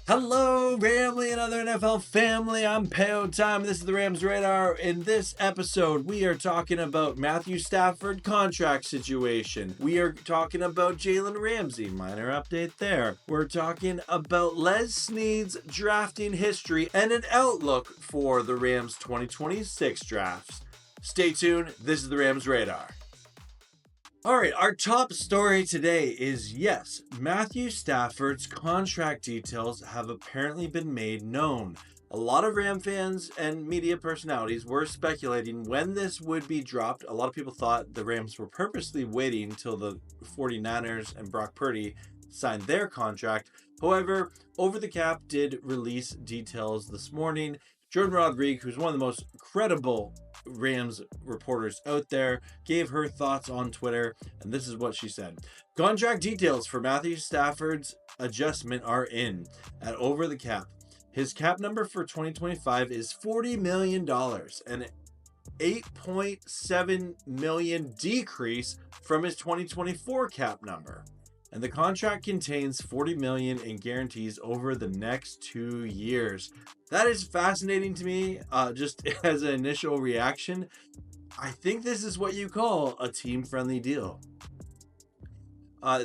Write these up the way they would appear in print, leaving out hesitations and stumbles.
Hello, family and other NFL family. I'm Peo Time. This is the Rams Radar. In this episode, we are talking about Matthew Stafford contract situation. We are talking about Jaylen Ramsey. Minor update there. We're talking about Les Snead's drafting history and an outlook for the Rams 2026 drafts. Stay tuned. This is the Rams Radar. All right, our top story today is yes, Matthew Stafford's contract details have apparently been made known. A lot of Ram fans and media personalities were speculating when this would be dropped. A lot of people thought the Rams were purposely waiting until the 49ers and Brock Purdy signed their contract. However, Over the Cap did release details this morning. Jordan Rodriguez, who's one of the most credible Rams reporters out there, gave her thoughts on Twitter, and this is what she said. Contract details for Matthew Stafford's adjustment are in at Over the Cap. His cap number for 2025 is $40 million, an $8.7 million decrease from his 2024 cap number. And the contract contains $40 million in guarantees over the next 2 years. That is fascinating to me, just as an initial reaction. I think this is what you call a team-friendly deal.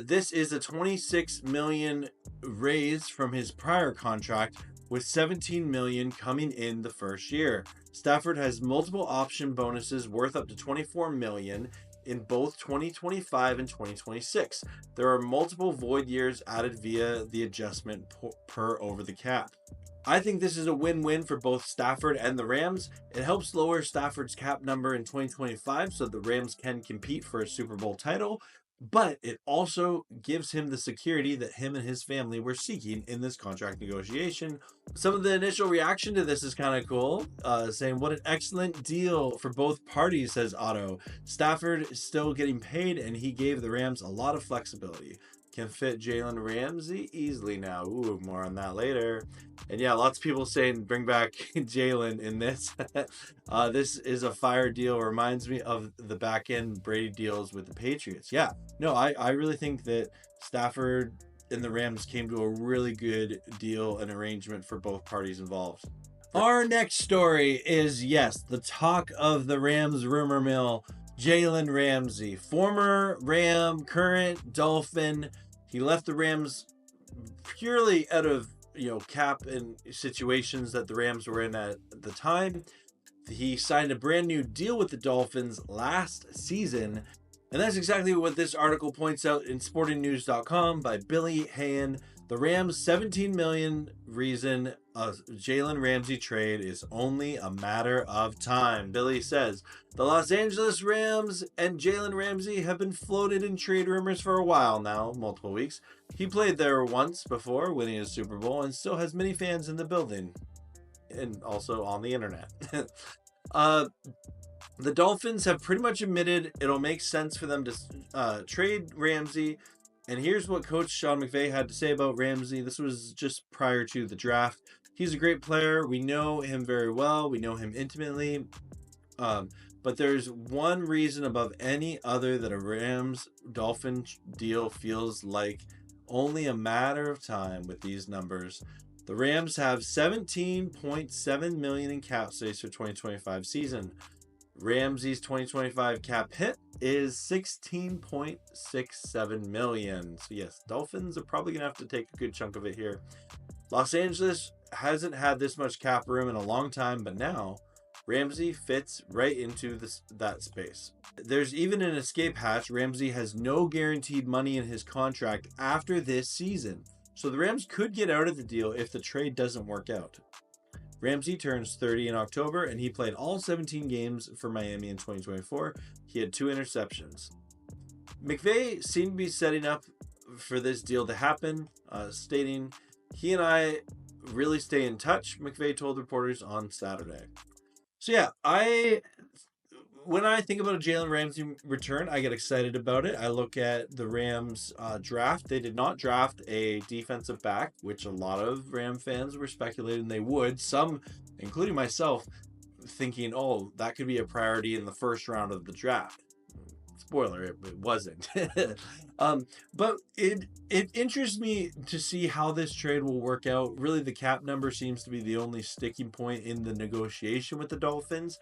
This is a $26 million raise from his prior contract, with $17 million coming in the first year. Stafford has multiple option bonuses worth up to $24 million in both 2025 and 2026. There are multiple void years added via the adjustment per Over the Cap. I think this is a win-win for both Stafford and the Rams. It helps lower Stafford's cap number in 2025 so the Rams can compete for a Super Bowl title, but it also gives him the security that him and his family were seeking in this contract negotiation. Some of the initial reaction to this is kind of cool, saying, what an excellent deal for both parties, says Otto. Stafford is still getting paid, and he gave the Rams a lot of flexibility. Can fit Jaylen Ramsey easily now. Ooh, more on that later. And yeah, lots of people saying bring back Jaylen in this. This is a fire deal. Reminds me of the back end Brady deals with the Patriots. Yeah, no, I really think that Stafford and the Rams came to a really good deal and arrangement for both parties involved. Our next story is, yes, the talk of the Rams rumor mill, Jaylen Ramsey, former Ram, current Dolphin. He left the Rams purely out of, cap and situations that the Rams were in at the time. He signed a brand new deal with the Dolphins last season. And that's exactly what this article points out in sportingnews.com by Billy Hayen. The Rams' $17 million reason a Jaylen Ramsey trade is only a matter of time. Billy says, the Los Angeles Rams and Jaylen Ramsey have been floated in trade rumors for a while now, multiple weeks. He played there once before, winning a Super Bowl, and still has many fans in the building and also on the internet. The Dolphins have pretty much admitted it'll make sense for them to trade Ramsey. And here's what Coach Sean McVay had to say about Ramsey. This was just prior to the draft. He's a great player. We know him very well. We know him intimately. But there's one reason above any other that a Rams-Dolphin deal feels like only a matter of time with these numbers. The Rams have $17.7 million in cap space for 2025 season. Ramsey's 2025 cap hit is $16.67 million. So yes, Dolphins are probably going to have to take a good chunk of it here. Los Angeles hasn't had this much cap room in a long time, but now Ramsey fits right into that space. There's even an escape hatch. Ramsey has no guaranteed money in his contract after this season. So the Rams could get out of the deal if the trade doesn't work out. Ramsey turns 30 in October, and he played all 17 games for Miami in 2024. He had 2 interceptions. McVay seemed to be setting up for this deal to happen, stating, he and I really stay in touch, McVay told reporters on Saturday. So yeah, when I think about a Jaylen Ramsey return, I get excited about it. I look at the Rams draft. They did not draft a defensive back, which a lot of Ram fans were speculating they would. Some, including myself, thinking, oh, that could be a priority in the first round of the draft. spoiler, it wasn't. But it interests me to see how this trade will work out. Really, the cap number seems to be the only sticking point in the negotiation with the Dolphins.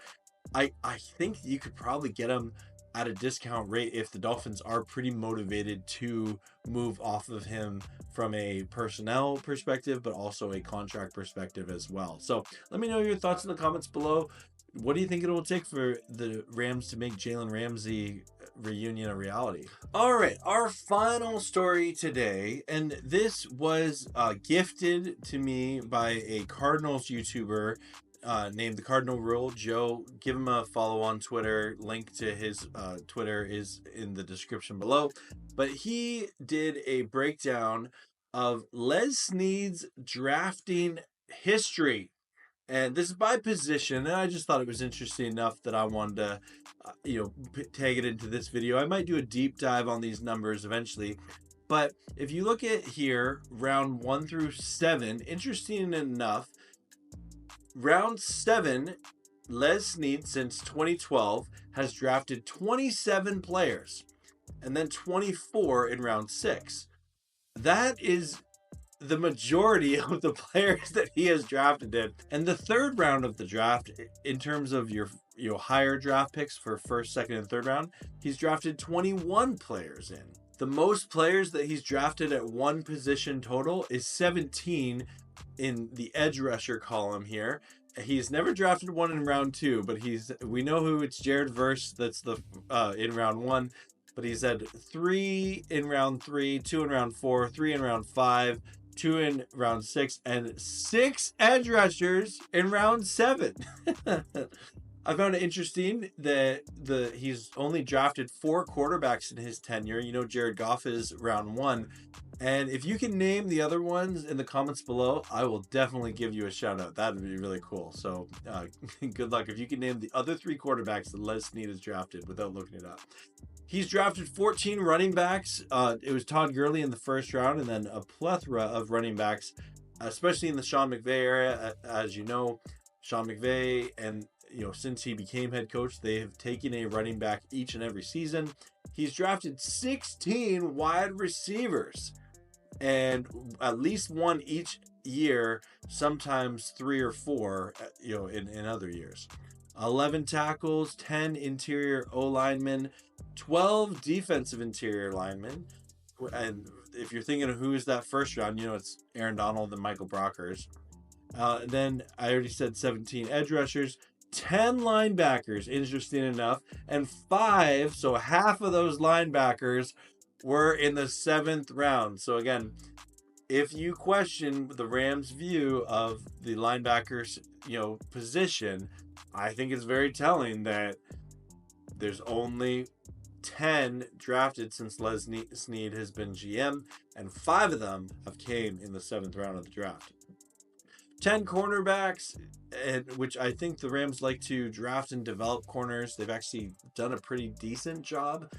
I think you could probably get him at a discount rate if the Dolphins are pretty motivated to move off of him from a personnel perspective, but also a contract perspective as well. So let me know your thoughts in the comments below. What do you think it will take for the Rams to make Jaylen Ramsey reunion a reality? All right, our final story today, and this was gifted to me by a Cardinals YouTuber named The Cardinal Rule, Joe. Give him a follow on Twitter. Link to his Twitter is in the description below. But he did a breakdown of Snead's drafting history. And this is by position, and I just thought it was interesting enough that I wanted to, tag it into this video. I might do a deep dive on these numbers eventually. But if you look at here, round 1 through 7, interesting enough, round 7, Snead since 2012 has drafted 27 players and then 24 in round 6. That is the majority of the players that he has drafted in. And the third round of the draft, in terms of your higher draft picks for first, second, and third round, he's drafted 21 players in. The most players that he's drafted at one position total is 17 in the edge rusher column here. He's never drafted one in round 2, but we know who it's. Jared Verse, that's the in round 1, but he's had 3 in round 3, 2 in round 4, 3 in round 5, 2 in round 6, and 6 edge rushers in round 7. I found it interesting that he's only drafted 4 quarterbacks in his tenure. Jared Goff is round 1. And if you can name the other ones in the comments below, I will definitely give you a shout out. That would be really cool. So good luck if you can name the other 3 quarterbacks that Snead has drafted without looking it up. He's drafted 14 running backs. It was Todd Gurley in the first round, and then a plethora of running backs, especially in the Sean McVay area. As you know, Sean McVay, and since he became head coach, they have taken a running back each and every season. He's drafted 16 wide receivers, and at least one each year, sometimes 3 or 4, in other years. 11 tackles, 10 interior O-linemen, 12 defensive interior linemen. And if you're thinking of who is that first round, it's Aaron Donald and Michael Brockers. Then I already said 17 edge rushers, 10 linebackers, interesting enough, and 5, so half of those linebackers were in the 7th round. So again, if you question the Rams' view of the linebackers, position, I think it's very telling that there's only 10 drafted since Snead has been GM, and 5 of them have came in the 7th round of the draft. 10 cornerbacks, which I think the Rams like to draft and develop corners. They've actually done a pretty decent job.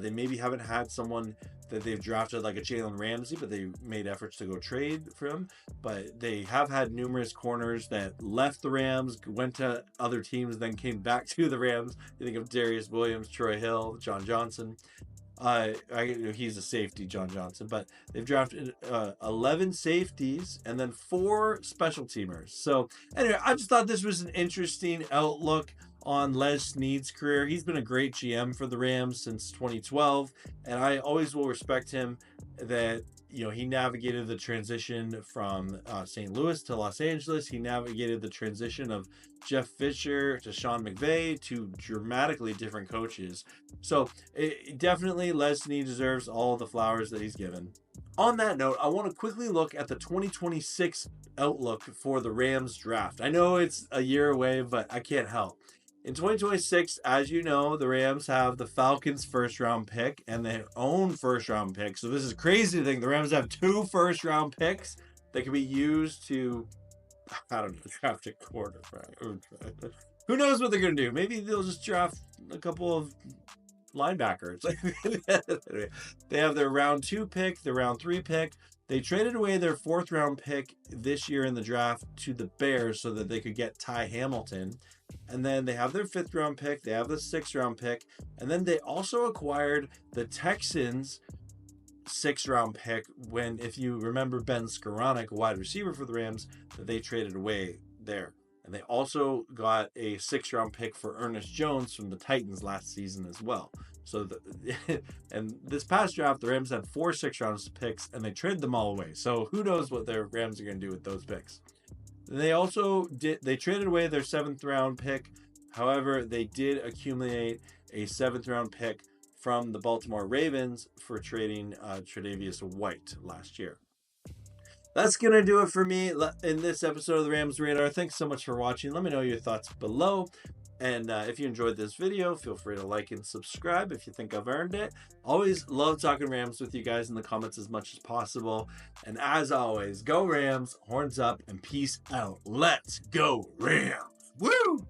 They maybe haven't had someone that they've drafted like a Jaylen Ramsey, but they made efforts to go trade for him. But they have had numerous corners that left the Rams, went to other teams, then came back to the Rams. You think of Darius Williams, Troy Hill, John Johnson. He's a safety, John Johnson, but they've drafted 11 safeties and then 4 special teamers. So anyway, I just thought this was an interesting outlook on Snead's career. He's been a great GM for the Rams since 2012, and I always will respect him that he navigated the transition from St. Louis to Los Angeles. He navigated the transition of Jeff Fisher to Sean McVay, to dramatically different coaches. So definitely Snead deserves all the flowers that he's given. On that note, I want to quickly look at the 2026 outlook for the Rams draft. I know it's a year away, but I can't help. In 2026, as you know, the Rams have the Falcons' first-round pick and their own first-round pick. So this is crazy to think the Rams have 2 first-round picks that can be used to, draft a quarterback. Who knows what they're going to do? Maybe they'll just draft a couple of linebacker. It's like they have their round 2 pick, their round 3 pick. They traded away their 4th round pick this year in the draft to the Bears so that they could get Ty Hamilton. And then they have their 5th round pick. They have the 6th round pick. And then they also acquired the Texans' 6th round pick when, if you remember, Ben Skoranek, a wide receiver for the Rams, that they traded away there. And they also got a 6th round pick for Ernest Jones from the Titans last season as well. So, and this past draft, the Rams had 4 6th round picks, and they traded them all away. So who knows what their Rams are going to do with those picks? They also they traded away their 7th round pick. However, they did accumulate a 7th round pick from the Baltimore Ravens for trading Tre'Davious White last year. That's going to do it for me in this episode of the Rams Radar. Thanks so much for watching. Let me know your thoughts below. And if you enjoyed this video, feel free to like and subscribe if you think I've earned it. Always love talking Rams with you guys in the comments as much as possible. And as always, go Rams, horns up, and peace out. Let's go Rams. Woo!